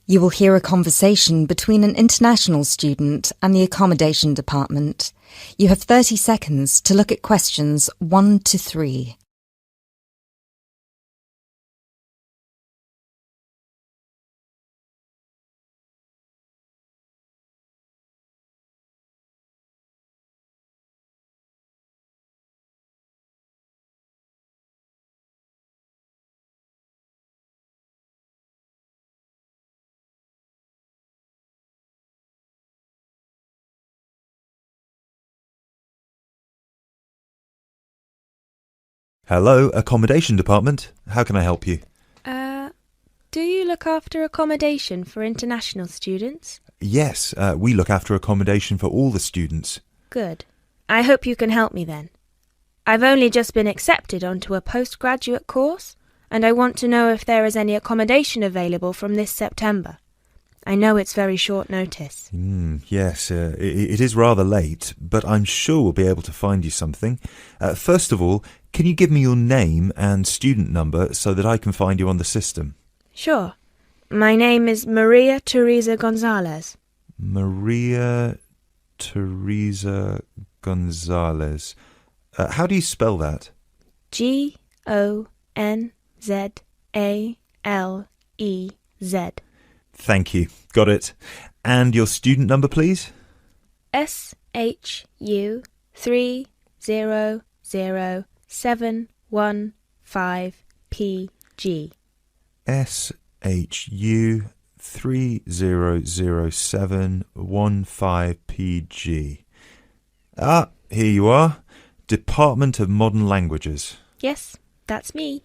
You will hear a conversation between an international student and the accommodation department. You have 30 seconds to look at questions 1 to 3. Hello, accommodation department. How can I help you? Do you look after accommodation for international students? Yes, we look after accommodation for all the students. Good. I hope you can help me then. I've only just been accepted onto a postgraduate course, and I want to know if there is any accommodation available from this September. I know it's very short notice. Yes, it is rather late, but I'm sure we'll be able to find you something. First of all, can you give me your name and student number so that I can find you on the system? Sure. My name is Maria Teresa Gonzalez. Maria Teresa Gonzalez. How do you spell that? Gonzalez. Thank you. Got it. And your student number, please? SHU 300715PG. SHU 300715PG. Ah, here you are. Department of Modern Languages. Yes, that's me.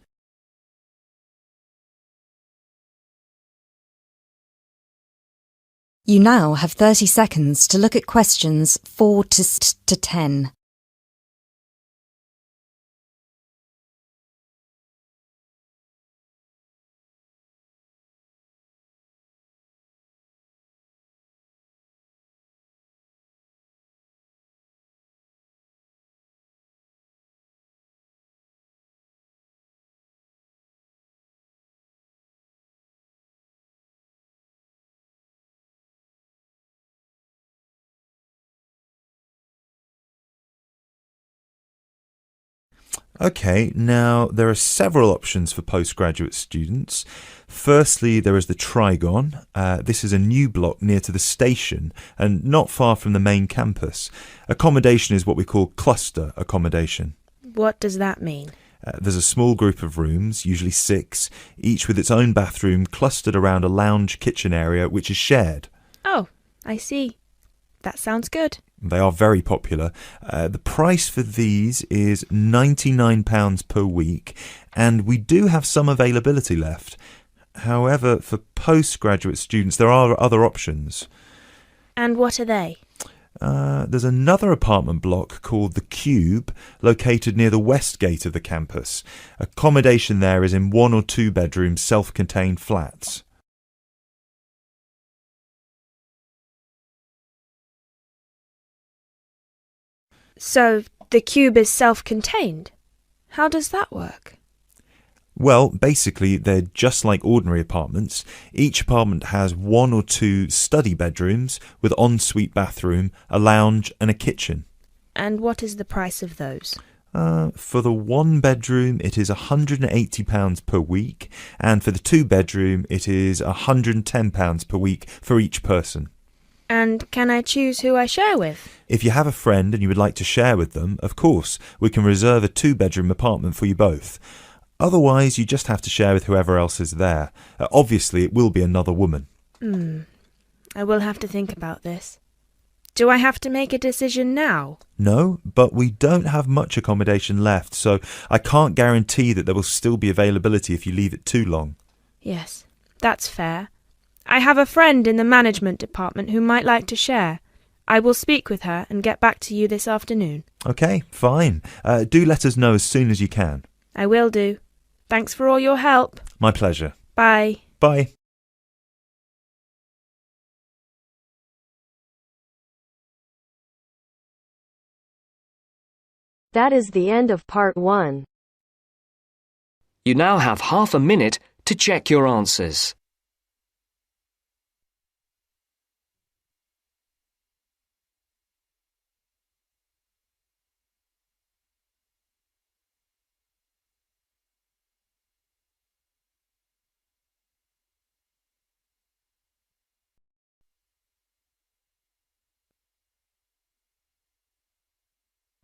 You now have 30 seconds to look at questions 4 to 10. Okay, now there are several options for postgraduate students. Firstly, there is the Trigon. This is a new block near to the station and not far from the main campus. Accommodation is what we call cluster accommodation. What does that mean? There's a small group of rooms, usually 6, each with its own bathroom clustered around a lounge kitchen area which is shared. Oh, I see. That sounds good. They are very popular. The price for these is £99 per week, and we do have some availability left. However, for postgraduate students, there are other options. And what are they? There's another apartment block called The Cube, located near the west gate of the campus. Accommodation there is in 1 or 2 bedroom self-contained flats. So, the cube is self-contained? How does that work? Well, basically, they're just like ordinary apartments. Each apartment has 1 or 2 study bedrooms with ensuite bathroom, a lounge and a kitchen. And what is the price of those? For the 1 bedroom, it is £180 per week, and for the 2 bedroom, it is £110 per week for each person. And can I choose who I share with? If you have a friend and you would like to share with them, of course, we can reserve a 2-bedroom apartment for you both. Otherwise, you just have to share with whoever else is there. Obviously, it will be another woman. I will have to think about this. Do I have to make a decision now? No, but we don't have much accommodation left, so I can't guarantee that there will still be availability if you leave it too long. Yes, that's fair. I have a friend in the management department who might like to share. I will speak with her and get back to you this afternoon. Okay, fine. Do let us know as soon as you can. I will do. Thanks for all your help. My pleasure. Bye. Bye. That is the end of part 1. You now have half a minute to check your answers.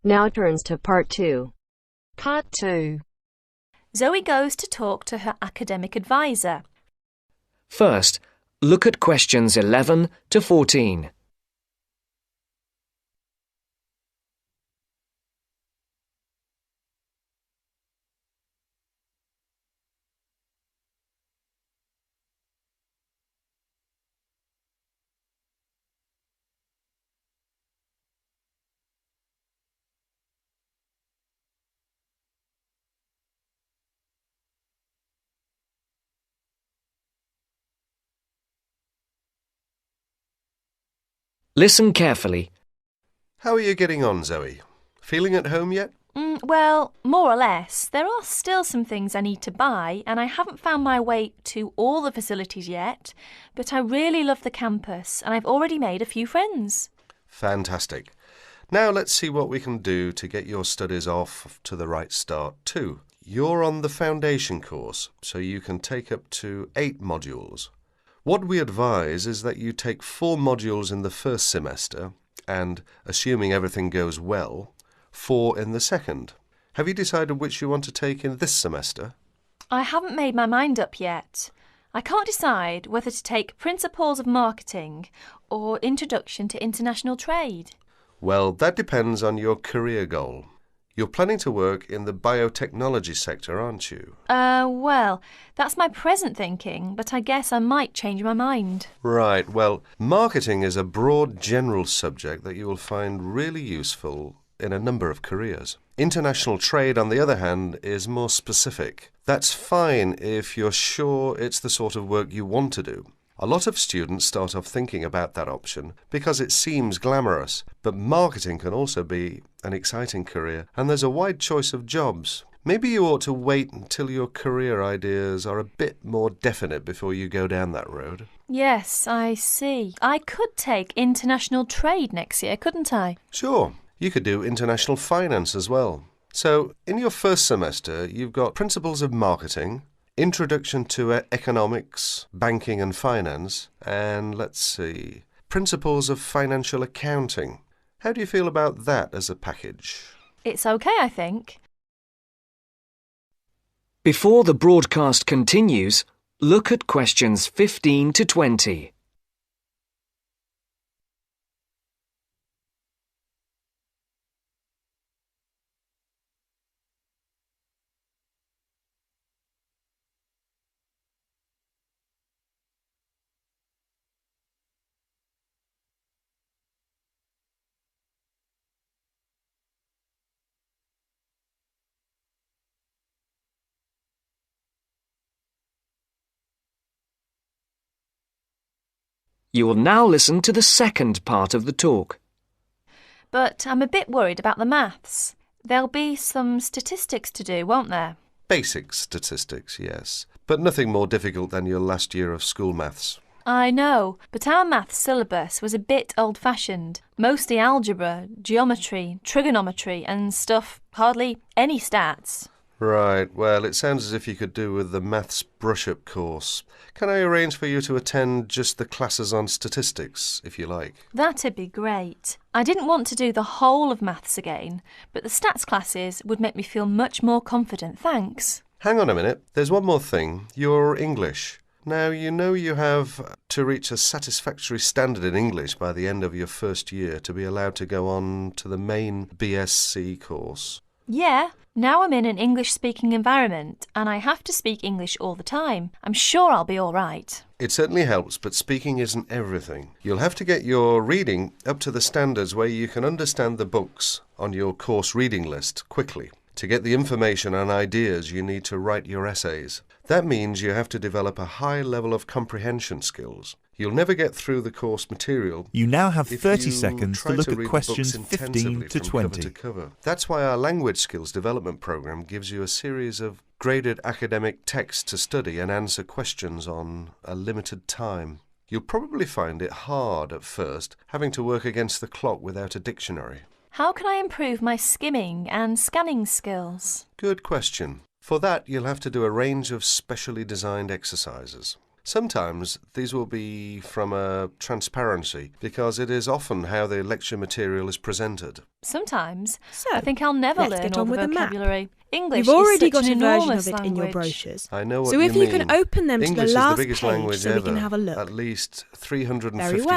Now turns to part 2. Part 2. Zoe goes to talk to her academic advisor. First, look at questions 11 to 14. Listen carefully. How are you getting on, Zoe? Feeling at home yet? Well, more or less. There are still some things I need to buy, and I haven't found my way to all the facilities yet, but I really love the campus, and I've already made a few friends. Fantastic. Now let's see what we can do to get your studies off to the right start too. You're on the foundation course, so you can take up to 8 modules. What we advise is that you take 4 modules in the first semester and, assuming everything goes well, 4 in the second. Have you decided which you want to take in this semester? I haven't made my mind up yet. I can't decide whether to take Principles of Marketing or Introduction to International Trade. Well, that depends on your career goal. You're planning to work in the biotechnology sector, aren't you? Well, that's my present thinking, but I guess I might change my mind. Right, well, marketing is a broad general subject that you will find really useful in a number of careers. International trade, on the other hand, is more specific. That's fine if you're sure it's the sort of work you want to do. A lot of students start off thinking about that option because it seems glamorous, but marketing can also be an exciting career, and there's a wide choice of jobs. Maybe you ought to wait until your career ideas are a bit more definite before you go down that road. Yes, I see. I could take international trade next year, couldn't I? Sure. You could do international finance as well. So, in your first semester, you've got Principles of Marketing, Introduction to Economics, Banking and Finance, and let's see, Principles of Financial Accounting. How do you feel about that as a package? It's okay, I think. Before the broadcast continues, look at questions 15 to 20. You will now listen to the second part of the talk. But I'm a bit worried about the maths. There'll be some statistics to do, won't there? Basic statistics, yes, but nothing more difficult than your last year of school maths. I know, but our maths syllabus was a bit old-fashioned. Mostly algebra, geometry, trigonometry and stuff, hardly any stats. Right, well, it sounds as if you could do with the maths brush-up course. Can I arrange for you to attend just the classes on statistics, if you like? That'd be great. I didn't want to do the whole of maths again, but the stats classes would make me feel much more confident, thanks. Hang on a minute, there's one more thing. Your English. Now, you know you have to reach a satisfactory standard in English by the end of your first year to be allowed to go on to the main BSc course. Yeah, now I'm in an English-speaking environment and I have to speak English all the time. I'm sure I'll be all right. It certainly helps, but speaking isn't everything. You'll have to get your reading up to the standards where you can understand the books on your course reading list quickly. To get the information and ideas you need to write your essays. That means you have to develop a high level of comprehension skills. You'll never get through the course material. You now have if 30 you seconds to try look read at the questions books 15 intensively to from 20. cover to cover. That's why our language skills development program gives you a series of graded academic texts to study and answer questions on a limited time. You'll probably find it hard at first, having to work against the clock without a dictionary. How can I improve my skimming and scanning skills? Good question. For that, you'll have to do a range of specially designed exercises. Sometimes these will be from a transparency, because it is often how the lecture material is presented. Sometimes. So, I think I'll never let's learn get all on the with the map. vocabulary. English You've already is such got an a version enormous of it in your language. brochures. I know what So you if you can open them to English the last is the biggest page language so we ever. can have a look. At least Very well.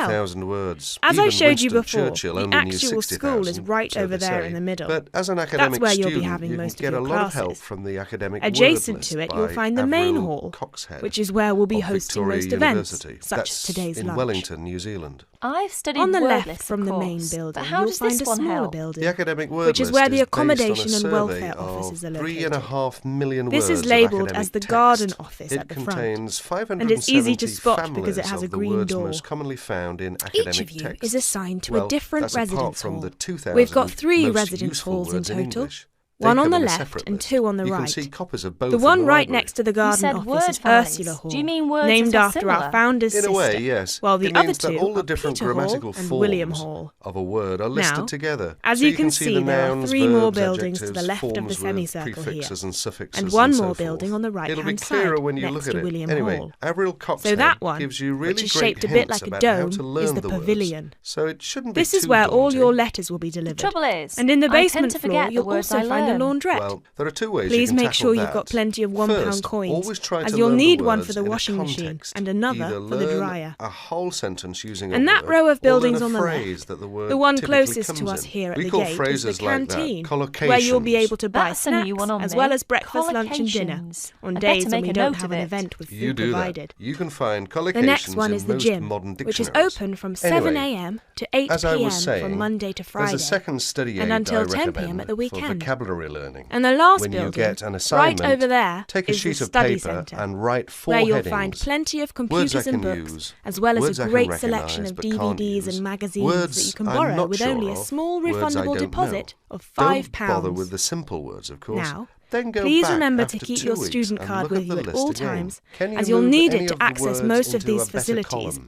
350,000 words. As I Even showed you Winston before, Churchill the only knew actual 60,000, school is right so over they there say. in the middle. But as an academic where you'll student, be having you most can of get your a lot of help classes. from the academic Adjacent word to list it, you'll by find the main Avril hall, Coxhead which is where we'll be of hosting Victoria most events, University. such That's as today's in lunch. Wellington, New Zealand. I've studied On the word left lists, from of the course, main building, but how you'll does find this a one smaller help? building, The academic word which is list where the based on a accommodation and survey welfare of offices are located. 3.5 million This words is of labelled academic as the text. garden office It at the front, contains 570 and it's easy to spot because it has families a of the green words door. most commonly found in academic Each of you texts. is assigned to Well, a different that's apart residence from hall. the 2,000 We've got 3 most residence useful halls in words total. English. They One on come the in a left separate and list. 2 on the You right. can see copies of both The in one the right library. next to the You garden said office word is families. Ursula Hall, Do you mean words named that are after similar? our founder's In a sister, way, yes. while the It other means that 2 all the are different Peter Hall grammatical and William forms Hall. of a word are listed Now, together. as So you you can see see, the there are nouns, 3 more verbs, buildings to the adjectives, left of the forms with semicircle here, prefixes and suffixes and one so more forth. building on the It'll be right-hand clearer side, when you next look at to it. William Anyway, Hall. Avril Coxhead So that one, gives you really which is great shaped a bit hints like a about dome, how to learn is the words. pavilion. So it shouldn't be This is too where all daunting. your letters will be The delivered. trouble is, And in the I tend basement to floor, forget the you'll words also I find a learn. laundrette. Well, there are 2 ways Please you can make tackle sure that. you've got plenty of £1 First, coins, always try as to you'll learn need the one words for the in a washing machine context. and another Either for the learn dryer. a whole sentence using a And that word, row of or learn buildings a on the phrase left, that the word the one typically closest to comes us in. here at We the call gate is the phrases like that canteen, collocations. where you'll be able to buy That's a new snacks one on as me. well as breakfast, lunch and dinner Collocations. on I'd days better when make we a don't note have of an it. event with You food do provided. that. You can find collocations The next one in is the most gym, modern which is dictionaries. open from 7 Anyway, a.m. to 8 as I p.m. was saying, from Monday to there's Friday, a second study and aid until I 10 p.m. recommend at the for weekend. vocabulary learning. And the last When you building, get an right assignment, over there, take a is the sheet of study paper centre, and write 4 where you'll headings. find plenty of Words I computers and can books, use, as well words as I a can great selection recognise of but can't DVDs use, and magazines words that you can I'm borrow not with sure only a of, small words I refundable don't deposit know. of Don't £5. bother with the simple words, of course. Now, Then go please back remember after to keep 2 your weeks student and card look with at you the at list all again. times, Can you as you'll move need any it to of the access words most of into these a better facilities. column?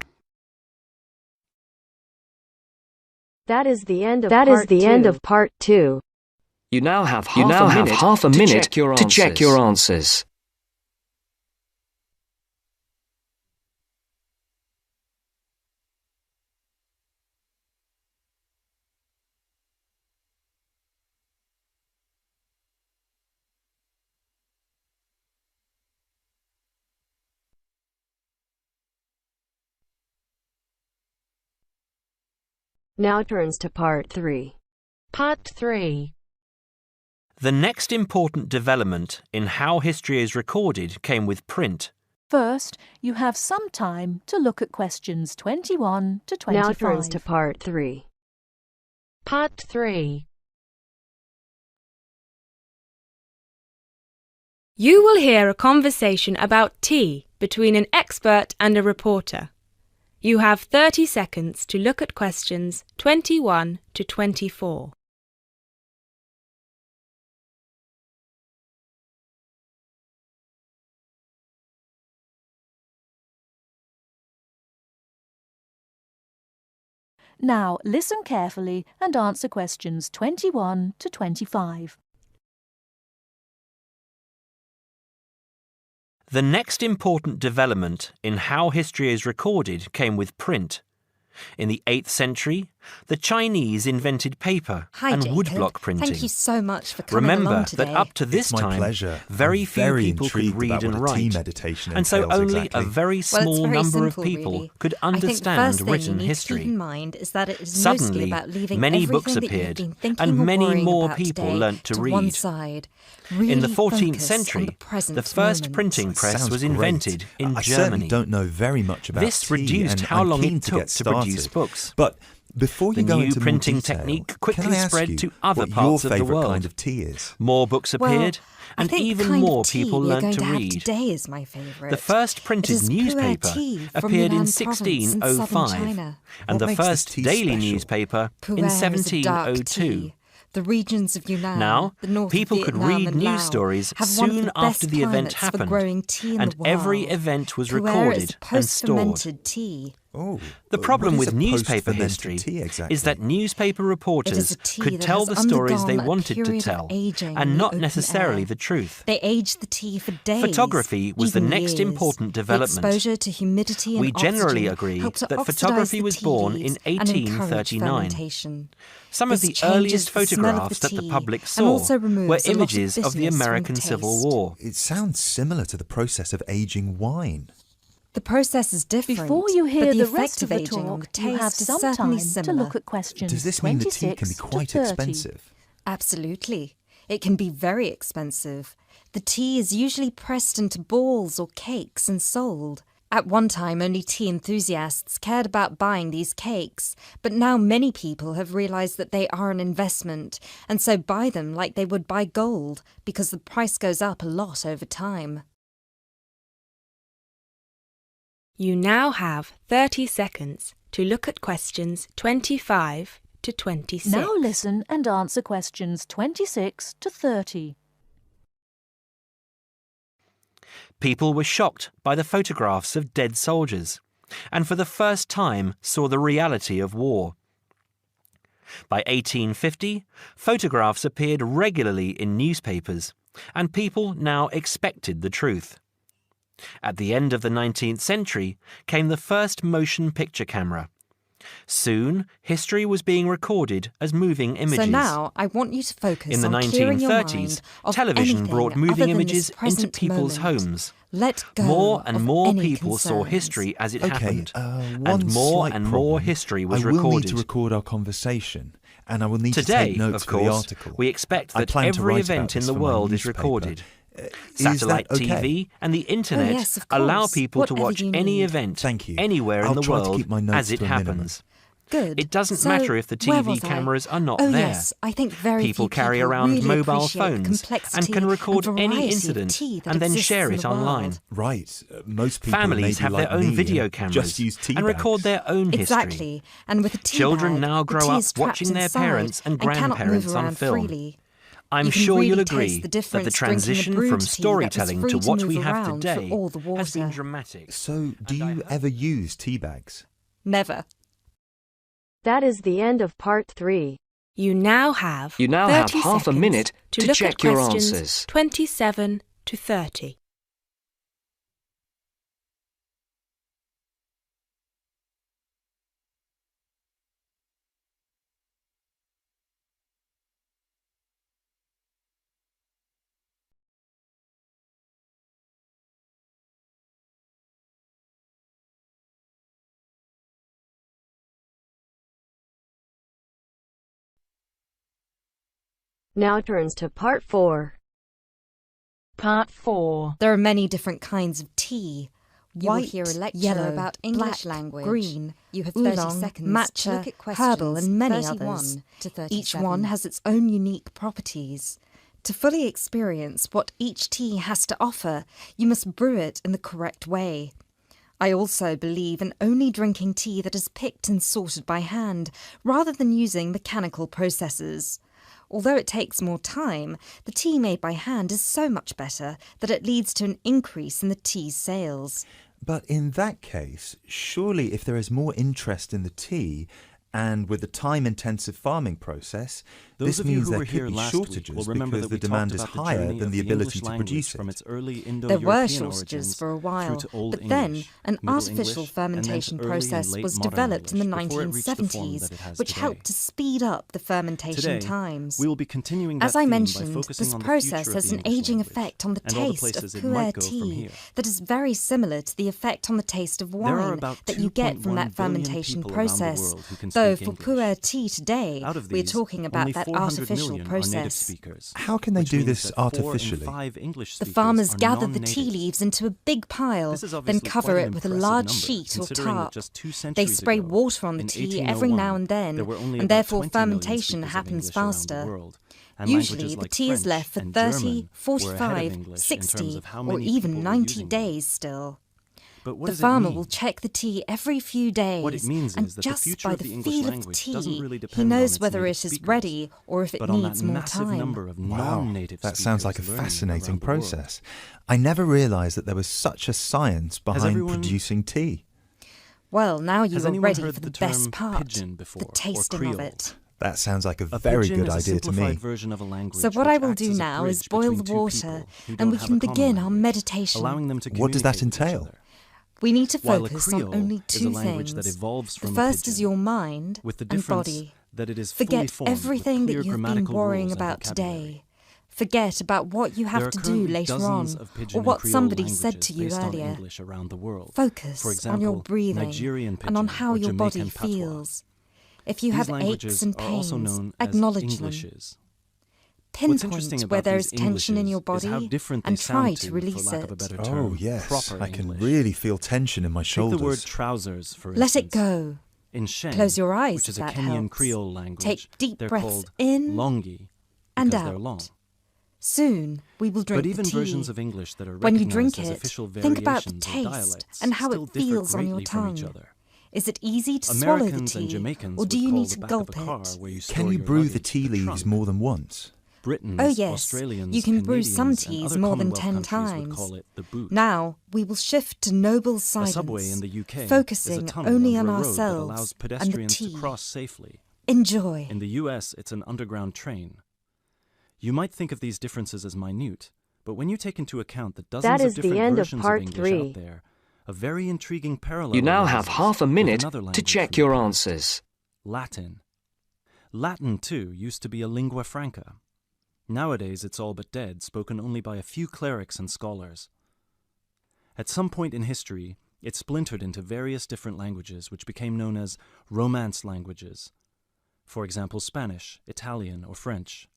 That is the end of part 2. You now have half a minute to check your answers. Now turns to part 3. Part 3. The next important development in how history is recorded came with print. First, you have some time to look at questions 21 to 25. Now turns to part 3. Part 3. You will hear a conversation about tea between an expert and a reporter. You have 30 seconds to look at questions 21 to 24. Now listen carefully and answer questions 21 to 25. The next important development in how history is recorded came with print. In the 8th century, the Chinese invented paper Hi, and Jacob. woodblock printing. Thank you so much for coming along Remember today. that up to this It's my time, pleasure. very I'm few very people could intrigued read about and what a tea write, meditation and so entails only exactly. a very Well, it's small very number of simple, people really. could I think the understand first thing written you need history. to keep in mind is that it is Suddenly, mostly about leaving many everything books that you've appeared, been thinking and or many worrying more about people today learnt to one read. side. In Really the 14th focus century, on the present the first moment. printing press Sounds was great. invented in I Germany. certainly don't know very much about This tea, reduced and how I'm long keen it to took get to produce started. books. But before you The go new into more printing detail, technique quickly can I ask spread you to other what parts your of the favourite world. kind of tea is? More books appeared, I and think even the kind more of tea people we're learnt going to to have read. today is my favourite. The first It printed is pu'er newspaper tea from appeared in Yunnan province in southern 1605, China. and What the makes this first tea daily special? newspaper Pu'er in is a dark 1702. tea, The regions of Yunnan, Now, the north people of could Vietnam read and news Laos stories have one of soon the after best the event climates for happened, growing tea in and the world. every event was Pu'er is recorded and post-fermented stored. tea. Oh, The problem what is with a newspaper post-fermented history tea exactly? is that newspaper It is reporters a tea could that tell has the stories they undergone a wanted to period of tell, aging in and the not open necessarily air. the truth. They aged the tea for days. Photography was the even next years. important The development. exposure to humidity and We generally oxygen agree helped to that oxidize photography the was tea born leaves in and encourage 1839. fermentation. Some of This the changes earliest the smell of photographs that the tea public and saw also removes were a lot of images of the bitterness from American the Civil taste. War. It sounds similar to the process of aging wine. The process is different. Before you hear but the the effect rest of the aging on talk, the you have taste is some certainly time to similar. look at questions Does this mean the tea 26 can be to quite 30. expensive? Absolutely. It can be very expensive. The tea is usually pressed into balls or cakes and sold. At one time, only tea enthusiasts cared about buying these cakes, but now many people have realised that they are an investment, and so buy them like they would buy gold, because the price goes up a lot over time. You now have 30 seconds to look at questions 25 to 26. Now listen and answer questions 26 to 30. People were shocked by the photographs of dead soldiers, and for the first time saw the reality of war. By 1850, photographs appeared regularly in newspapers, and people now expected the truth. At the end of the 19th century came the first motion picture camera. Soon, history was being recorded as moving images. So now I want you to focus In the on clearing your 1930s, mind of television anything brought other moving than this images into present people's moment. homes. Let go More and of more any people saw concerns. history as it happened, one and more slight and problem. more history was I will need recorded. to record our conversation, and I will need to Today, take notes of for the course, article. we expect I that plan to every write about event in this the for my world is newspaper. recorded. Is that Satellite okay? TV and the internet yes, of allow course. people to Whatever watch you any need. event Thank you. anywhere I'll in the try to world keep my notes as it to a minimum. happens. Good. It doesn't So, matter if the where TV was I? cameras are not Oh, there. yes, I think very People few carry people around really mobile appreciate the phones complexity and can record and any variety of incident tea that and then exists share in it the online. world. Right. Most people Families maybe have like their own me video and cameras just use tea and record bags. their own history. Exactly. And with a tea Children bag, now the grow tea up is trapped watching their inside parents and cannot grandparents move on around film. freely. I'm You can sure really you'll taste agree the that the difference drinking a transition brewed from tea that was storytelling free to what move we have around for today all the has been water. dramatic. So, do And I you hope- ever use tea bags? Never. That is the end of part 3. You now have You now have 30 half a seconds minute to look check at your questions answers. 27 to 30. Now turns to part 4. Part 4. There are many different kinds of tea. You will White, hear a lecture yellow, about English black, language. green, You have 30 oolong, seconds matcha, to look at questions herbal and many 31 others. to 37. Each one has its own unique properties. To fully experience what each tea has to offer, you must brew it in the correct way. I also believe in only drinking tea that is picked and sorted by hand, rather than using mechanical processes. Although it takes more time, the tea made by hand is so much better that it leads to an increase in the tea's sales. But in that case, surely if there is more interest in the tea, and with the time-intensive farming process, Those this of you means who there were could here be last shortages week will remember because that the we demand talked is about the higher journey than of the ability English to language produce from it. its early There Indo-European were shortages origins for a through while, to Old but then English, an Middle artificial English, and then to fermentation early and process late was modern developed in the English before it reached the form 1970s, that it has which today. helped to speed up the fermentation Today, times. we will be continuing that As I theme by mentioned, focusing this on the process future of has the an English aging language effect on the and all the taste of places it pu'er might go from tea here. that is very similar to the effect on the taste of There are wine about that you get from 2.1 that billion fermentation people around the process. world who can Though speak for English. pu'er tea today, Out of we're these, talking about only that 400 artificial million are native process. speakers, How can they which do means this that 4 in artificially? 5 English The speakers farmers are gather the tea non-natives. leaves into a big pile, This is then obviously cover quite it an with a impressive large number, sheet or considering that tarp. just 2 They centuries spray ago, water on the in tea every now 1801, and then, there were only and about therefore 20 million fermentation speakers of happens English around the faster. world, and Usually, languages the like tea is French left for and 30, German were ahead of 45, English in terms 60, of how or many even people were 90 using them. days still. But what The does it farmer mean? will check the tea every few days, What it means and is that the just future by of the the English feel of the language doesn't tea, really he depend on knows its whether native it is speakers, ready or if it but on needs that more massive time. number of Wow, non-native that sounds like a speakers learning fascinating around the world. process. I never realised that there was such a science behind everyone- producing tea. Well, now you Has are anyone ready heard for the the best term part, pidgin before, the or tasting of Creole? it. That sounds like a A very pidgin good is a idea to simplified me. version of a language So what which I will acts do as a now is bridge boil between the two water, people who and don't we have can a common begin our language, meditation. allowing them to What does that communicate with each entail? other. We need to While a focus on Creole only is a two language things. that evolves The from a first is pidgin, your mind with the and difference body. that it is fully Forget formed with everything that clear you have been grammatical worrying rules and about vocabulary. today. Forget about what you There have are to do currently later dozens on, of pidgin or and what Creole somebody said to languages you based on earlier. English around the world. Focus For example, on your breathing Nigerian and on pidgin how or your body Jamaican patois. feels. If you These have aches languages and are also pains, known as acknowledge them. Englishes. What's interesting Pinpoint about where there these is tension in your Englishes is how body different they and try sound to to, release for lack of a it. better Oh, term, yes. proper I can English. really feel tension in my Take shoulders. the word trousers, for Let it instance. go. In Sheng, Close your eyes which is if a that Kenyan helps. Creole language, Take deep they're breaths called in longi and because they're out. long. Soon we will drink But even the tea. versions of English that are When you recognized drink as it, official think about the variations or taste dialects and how still it differ feels on your greatly from each tongue. other. Is it easy to swallow the Americans and tea, Jamaicans or do would you call need the to back gulp of a car it? where you Can store you your brew the luggage tea the leaves trunk. more than once? Britons, Oh yes, Australians, you can brew some Canadians, and teas other more than Commonwealth 10 countries would times. call it the boot. Now we will shift to noble silence, A subway in the UK is a focusing tunnel only under on a road that ourselves allows and the pedestrians tea. to cross safely. Enjoy. In the US, it's an underground train. You might think of these differences as minute, but when you take into account the dozens That of is the different end of versions part English 3. out there, a very intriguing parallel You now arises have half a with minute another to language check from your the past, answers. Latin. Latin, too, used to be a lingua franca. Nowadays, it's all but dead, spoken only by a few clerics and scholars. At some point in history, it splintered into various different languages which became known as Romance languages. For example, Spanish, Italian, or French.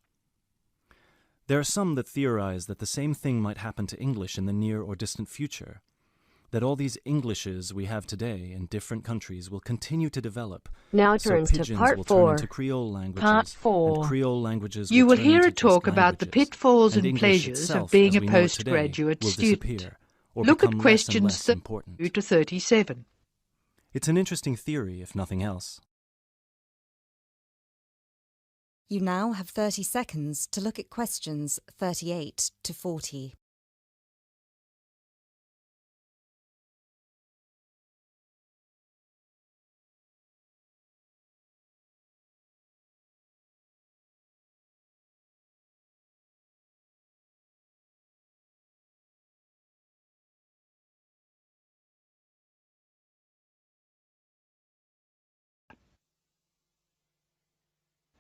There are some that theorize that the same thing might happen to English in the near or distant future, that all these Englishes we have today in different countries will continue to develop. Now So turns to pidgins part will turn 4. into Creole languages, Part 4. and Creole languages You will turn hear into a talk just about the languages, pitfalls and English pleasures itself, of being as a we know it today, postgraduate will student. disappear, or Look at become less and questions less 32 important. to 37. It's an interesting theory, if nothing else. You now have 30 seconds to look at questions 38 to 40.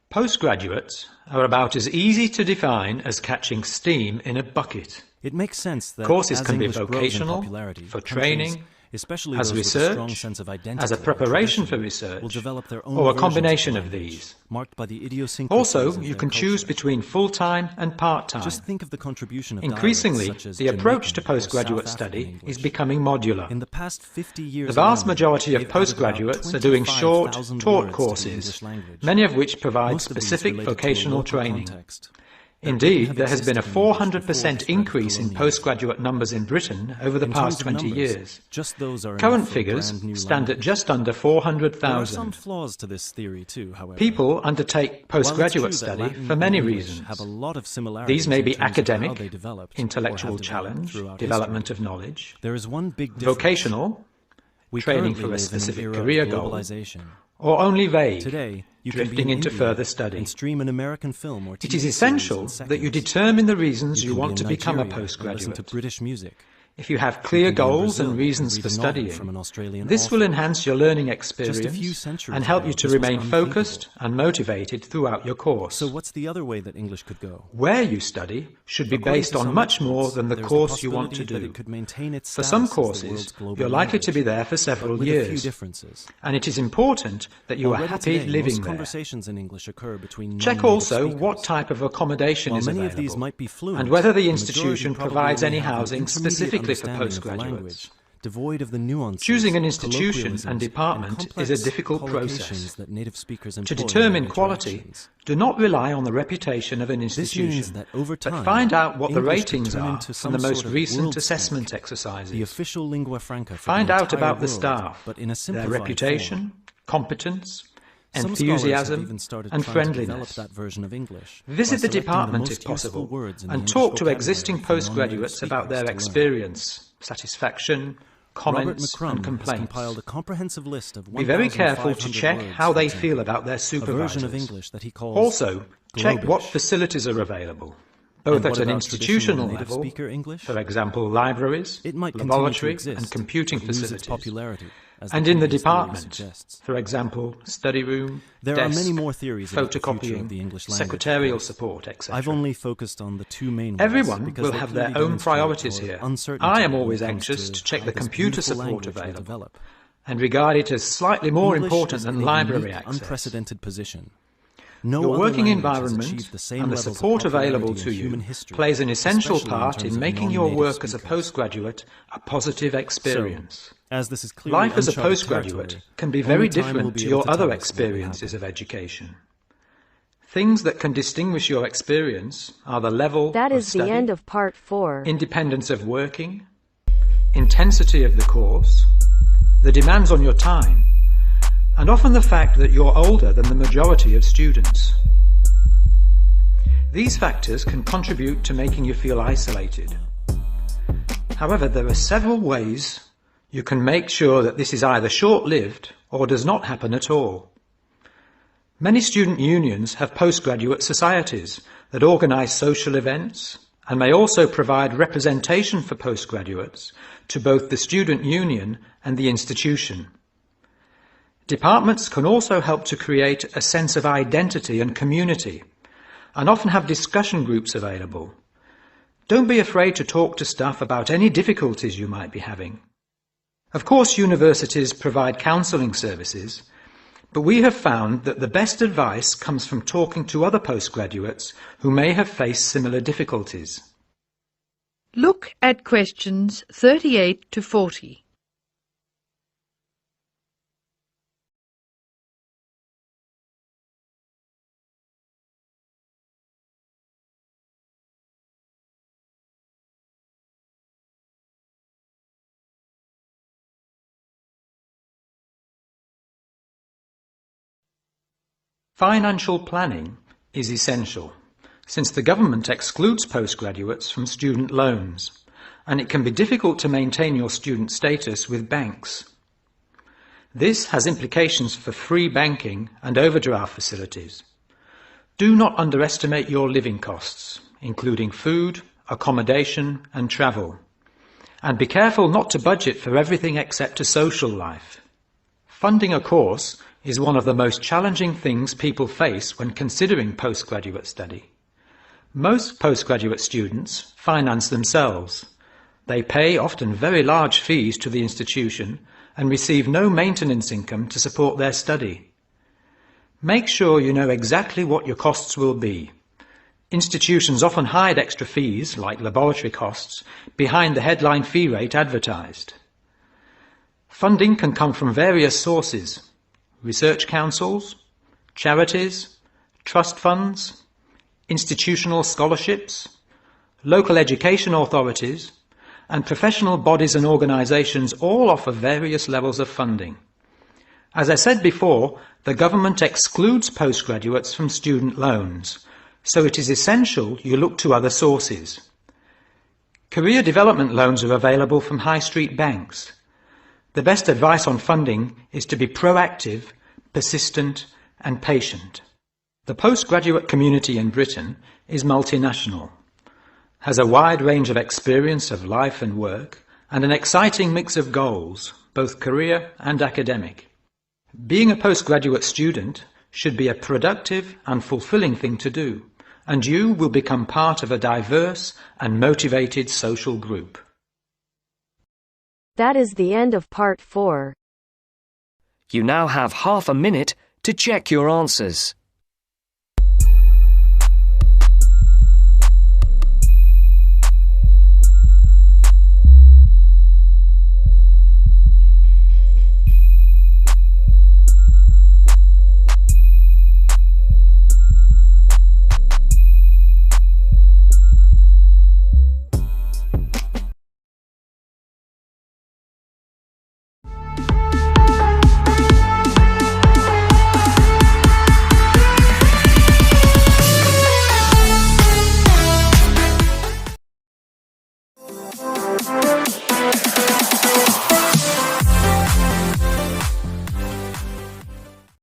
Postgraduates are about as easy to define as catching steam in a bucket. It makes sense that Courses as can be English grows in vocational, popularity, for countries, training, especially as those with a strong research, sense of identity as a and preparation for tradition, will research, develop their own or a versions combination the of language, these. marked by the idiosyncrasies Also, of you their can choose culture. between full-time and part-time. Just think of the contribution of Increasingly, dialects such as the approach to Jamaican or postgraduate South study African is English. becoming modular. In the past 50 years The vast alone, majority of they've added about postgraduates are doing short, 25,000 taught words to the courses, English language. many of which provide Most of these specific related to a vocational local training. context. That wouldn't Indeed, have there has been a existed in English before the 400% spread of increase in colonialism. postgraduate numbers in Britain over the In past terms of 20 numbers, years. just those are Current enough for a figures brand new stand at language. just under There are some 400,000. flaws to this theory too, however. People undertake While it's postgraduate true that study Latin for and many English reasons. have a lot of similarities These may in be terms of how academic, they developed or intellectual have developed challenge, throughout development history. of knowledge, There is one big difference. vocational, We training currently for a live specific in an era career of goal, globalization. or only vague, Today, you drifting can be in into India further study. and stream an American film or TV It is series essential in that you seconds. determine the reasons you can want be to in become a Nigeria and listen to postgraduate. British music. If you have You clear can be in goals Brazil and reasons and for read a novel studying, from an Australian this will author. enhance your learning Just a few experience centuries and help ago, you to this was remain unthinkable. focused and motivated throughout your course. So what's the other way that English could go? Where you study should be According based to on some much more experts, than the there's course you want to possibility that do. it could maintain its For some status as the courses, world's global you're likely to be language, there for several but with a few years, differences. and it is important that you are Already happy today, living most there. conversations in English occur between Check non-native also speakers. what type of accommodation While is many available, of these might be fluent, and whether the the institution majority probably provides only any have an housing intermediate specifically for understanding of the postgraduates. language, devoid of the nuances, Choosing an institution colloquialisms, and department is complex a difficult process. collocations that native speakers To employ in determine their quality, interactions. do not rely on the reputation of an This institution, means that over time, but find out what the English could ratings turn are into from some the most sort of recent world assessment speak, exercises. the official lingua franca for Find the out entire about the world, staff, but in a their simplified reputation, form. competence, Some scholars have enthusiasm, even started and trying to develop friendliness. that version of English Visit by the selecting department most if useful possible words in the and English talk to vocabulary existing for non-native postgraduates about their speakers to learn. experience, satisfaction, Robert comments, McCrum and has complaints. compiled a comprehensive list of Be very careful to 1,500 check words, how for they example, feel about their a supervisors. version of English that he calls Also, check what Globish. facilities are available, And both what at an about institutional traditional native level, speaker English? for example, libraries, It might continue to laboratory exist, and computing but lose its facilities, popularity, as and in the previous theory department, suggests. for example, study room, There desk, are many more theories about the future photocopying, of the English language. secretarial of course. support, etc. I've only focused on the two main ones. Everyone because will they have their clearly own demonstrate priorities our here. uncertainty I am when it always comes anxious to check how the this computer beautiful support language will available, develop. and regard it as slightly more English important is than in a library unique, access. unprecedented position. No Your other working language has environment achieved the same and the levels of support available popularity to in you human history, plays an essential especially in part terms in of making your non-native work as a speakers. postgraduate a positive experience. So, as this is clearly Life as a uncharted postgraduate territory, can be only very time will different be to able your to other tell us what will experiences happen. of education. Things that can distinguish your experience are the level That of is the study, end of part 4. independence of working, intensity of the course, the demands on your time, and often the fact that you're older than the majority of students. These factors can contribute to making you feel isolated. However, there are several ways you can make sure that this is either short-lived or does not happen at all. Many student unions have postgraduate societies that organise social events and may also provide representation for postgraduates to both the student union and the institution. Departments can also help to create a sense of identity and community, and often have discussion groups available. Don't be afraid to talk to staff about any difficulties you might be having. Of course, universities provide counselling services, but we have found that the best advice comes from talking to other postgraduates who may have faced similar difficulties. Look at questions 38 to 40. Financial planning is essential, since the government excludes postgraduates from student loans, and it can be difficult to maintain your student status with banks. This has implications for free banking and overdraft facilities. Do not underestimate your living costs, including food, accommodation and travel. And be careful not to budget for everything except a social life. Funding a course is one of the most challenging things people face when considering postgraduate study. Most postgraduate students finance themselves. They pay often very large fees to the institution and receive no maintenance income to support their study. Make sure you know exactly what your costs will be. Institutions often hide extra fees, like laboratory costs, behind the headline fee rate advertised. Funding can come from various sources: research councils, charities, trust funds, institutional scholarships, local education authorities, and professional bodies and organisations all offer various levels of funding. As I said before, the government excludes postgraduates from student loans, so it is essential you look to other sources. Career development loans are available from high street banks. The best advice on funding is to be proactive, persistent and patient. The postgraduate community in Britain is multinational, has a wide range of experience of life and work, and an exciting mix of goals, both career and academic. Being a postgraduate student should be a productive and fulfilling thing to do, and you will become part of a diverse and motivated social group. That is the end of part 4. You now have half a minute to check your answers.